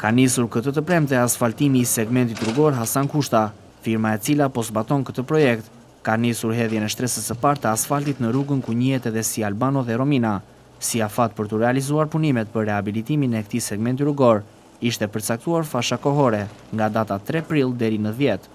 Ka nisur këtë të premte asfaltimi i segmentit rrugor Hasan Kushta, firma e cila po zbaton këtë projekt. Ka nisur hedhjen e shtresës së parë të asfaltit në rrugën ku njihet edhe si Albano dhe Romina. Si afat për të realizuar punimet për rehabilitimin e këtij segmenti rrugor, ishte përcaktuar fasha kohore nga data 3 prill deri në 10.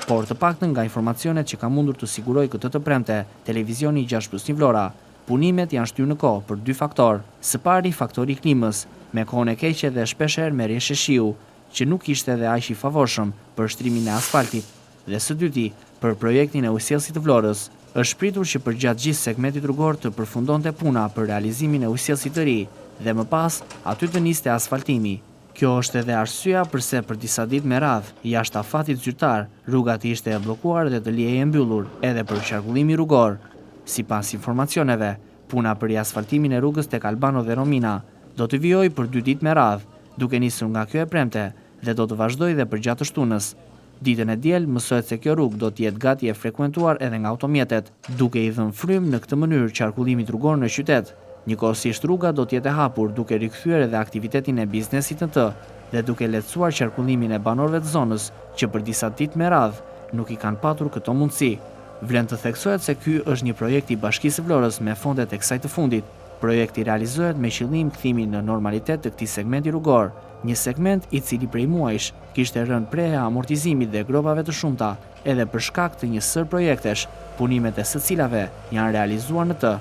Por të paktën nga informacionet që ka mundur të siguroj këtë të premte, televizioni 6+1 Vlora, punimet janë shtyrë në kohë për 2 faktorë. Së pari faktori klimës, me kohën e keqe dhe shpeshherë merrjeshe shiu, që nuk ishte edhe aq i favorshëm për shtrimin e asfaltit. Dhe së dyti, për projektin e ujësjellësit të Vlorës, është pritur që përgjatë gjithë segmentit rrugor të përfundonte puna për realizimin e ujësjellësit të ri dhe më pas aty të niste asfaltimi. Kjo është edhe arsyeja përse për disa ditë me radhë, jashtë afatit zyrtar, rruga të ishte e bllokuar dhe të liej e mbyllur edhe për qarkullimi rrugor. Sipas informacioneve, puna për riasfaltimin e rrugës tek Albano dhe Romina do të vijojë për 2 ditë me radhë, duke nisur nga kjo e premte dhe do të vazhdojë edhe përgjatë shtunës. Ditën e diel mësohet se kjo rrugë do të jetë gati e frekuentuar edhe nga automjetet, duke i dhënë frym në këtë mënyrë qarkullimit rrugor në qytet. Njëkohësisht rruga do të jetë e hapur duke rikthyer edhe aktivitetin e biznesit në të dhe duke lehtësuar qarkullimin e banorëve të zonës që për disa ditë me radhë nuk i kanë patur këto mundësi. Vlen të theksohet se ky është një projekt i Bashkisë së Vlorës me fondet e kësaj të fundit. Projekti realizohet me qëllim kthimin në normalitet të këtij segmenti rrugor, një segment i cili prej muajsh kishte rënë prehe amortizimit dhe gropave të shumta, edhe për shkak të një sër projektesh, punimet e së cilave janë realizuar në të.